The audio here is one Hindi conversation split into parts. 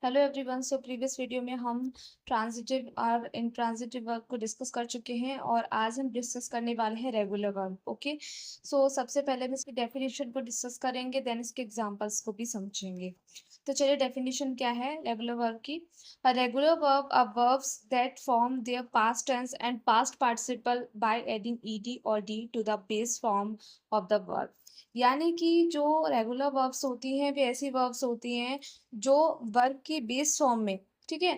Hello everyone. So previous video में हम ट्रांजिटिव और इंट्रांजिटिव वर्ब को डिस्कस कर चुके हैं और आज हम डिस्कस करने वाले हैं रेगुलर वर्ब। ओके, सो सबसे पहले हम इसकी डेफिनेशन को डिस्कस करेंगे, देन इसके एग्जांपल्स को भी समझेंगे। तो चलिए, डेफिनेशन क्या है रेगुलर वर्ब की। A regular verb are verbs that form their past tense and past participle by adding ED और D to the base form of the verb. यानी कि जो रेगुलर वर्ब्स होती हैं वे ऐसी वर्ब्स होती हैं जो वर्ब की बेस फॉर्म में, ठीक है,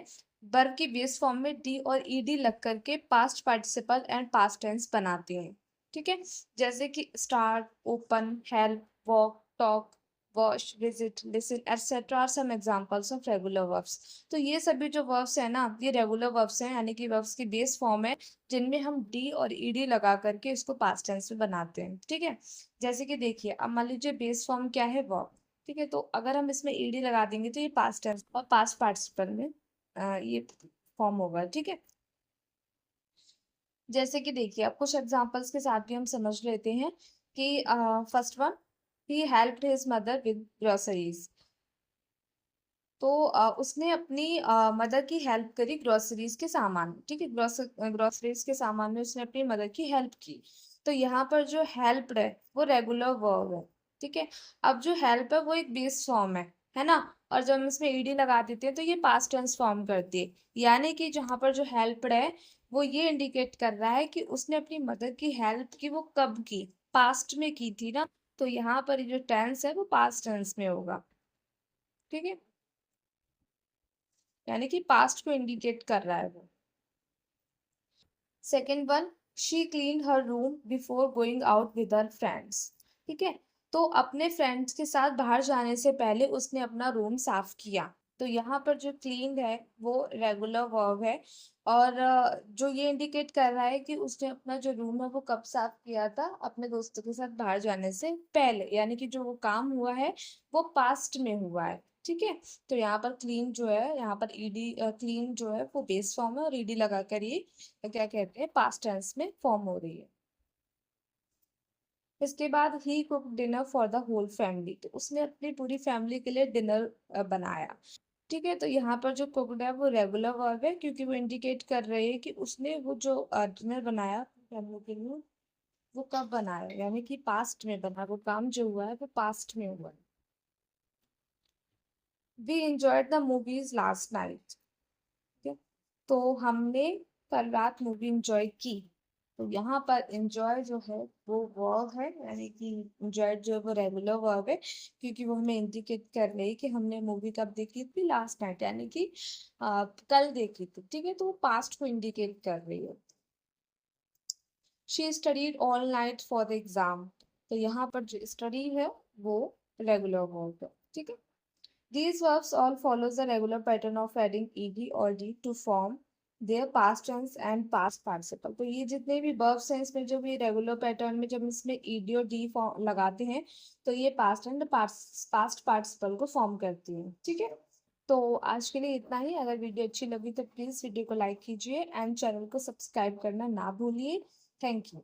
वर्ब की बेस फॉर्म में डी और ईडी लग करके past participle and past tense बनाती हैं। ठीक है, जैसे कि start, open, help, walk, talk, wash, visit, listen etcetera are some examples of regular verbs. तो ये सभी जो वर्ब्स है ना, ये रेगुलर वर्ब्स हैं, यानी कि वर्ब्स की बेस फॉर्म है जिनमें हम डी और ईडी लगा करके इसको पास्ट टेंस में बनाते हैं। ठीक है, जैसे कि देखिए, अब मान लीजिए बेस फॉर्म क्या है, वर्ब। ठीक है, तो अगर हम इसमें ईडी लगा देंगे तो ये पास्ट टेंस और पास्ट पार्टिसिपल में ये फॉर्म होगा। ठीक है, जैसे कि देखिए, अब कुछ एग्जांपल्स के साथ भी हम समझ लेते हैं कि first one, he helped his mother with groceries. तो उसने अपनी मदर की हेल्प करी ग्रोसरीज के सामान। ठीक है, ग्रोसरीज के सामान में उसने अपनी मदर की हेल्प की। तो यहाँ पर जो हेल्प है वो रेगुलर वर्ब है। ठीक है, अब जो हेल्प है वो एक बेस फॉर्म है ना। और जब हम इसमें ईडी लगा देते हैं तो ये पास्ट टेंस फॉर्म करती है। यानी कि जहाँ पर जो हेल्प है वो ये इंडिकेट कर रहा है कि उसने अपनी मदर की हेल्प की, वो कब की, पास्ट में की थी ना। तो यहाँ पर जो टेंस है वो पास्ट टेंस में होगा। ठीक है, यानी कि पास्ट को इंडिकेट कर रहा है वो। Second one, she clean her room before going out with her friends. ठीक है, तो अपने फ्रेंड्स के साथ बाहर जाने से पहले उसने अपना रूम साफ किया। तो यहाँ पर जो क्लीन है वो रेगुलर वर्ब है। और जो ये इंडिकेट कर रहा है कि उसने अपना जो रूम है वो कब साफ किया था, अपने दोस्तों के साथ बाहर जाने से पहले, यानी कि जो वो काम हुआ है वो पास्ट में हुआ है। ठीक है, तो यहाँ पर क्लीन जो है, यहाँ पर ईडी, क्लीन जो है वो बेस फॉर्म है और ईडी लगाकर ये क्या कहते हैं, पास्ट टेंस में फॉर्म हो रही है। इसके बाद ही cook dinner for the whole family, तो उसने अपनी पूरी फैमिली के लिए डिनर बनाया। ठीक है, तो यहाँ पर जो कुकड है वो रेगुलर वर्ब है, क्योंकि वो इंडिकेट कर रही है कि उसने वो जो डिनर बनाया फैमिली के लिए वो कब बनाया, यानी कि पास्ट में बना, वो काम जो हुआ है वो पास्ट में हुआ है। We enjoyed the movies last night. ठीक है, तो हमने कल रात मूवी एंजॉय की। तो यहाँ पर एंजॉय जो है वो वर्ब है, यानी कि एंजॉय जो है वो रेगुलर वर्ब है, क्योंकि वो हमें इंडिकेट कर रही है कि हमने मूवी कब देखी थी, लास्ट नाइट, यानी कि कल देखी थी। ठीक है, तो वो पास्ट को इंडिकेट कर रही है। She studied all night for the exam. तो यहाँ पर जो स्टडी है वो रेगुलर वर्ब है। ठीक है, these verbs all follows the regular pattern of adding ed or d to form their past tense and past participle। तो ये जितने भी verbs हैं इसमें जो भी रेगुलर पैटर्न में जब इसमें ed और d लगाते हैं तो ये पास्ट एंड पास्ट पार्टिसिपल को फॉर्म करती हैं। ठीक है, तो आज के लिए इतना ही। अगर वीडियो अच्छी लगी तो प्लीज वीडियो को लाइक कीजिए एंड चैनल को सब्सक्राइब करना ना भूलिए। Thank you.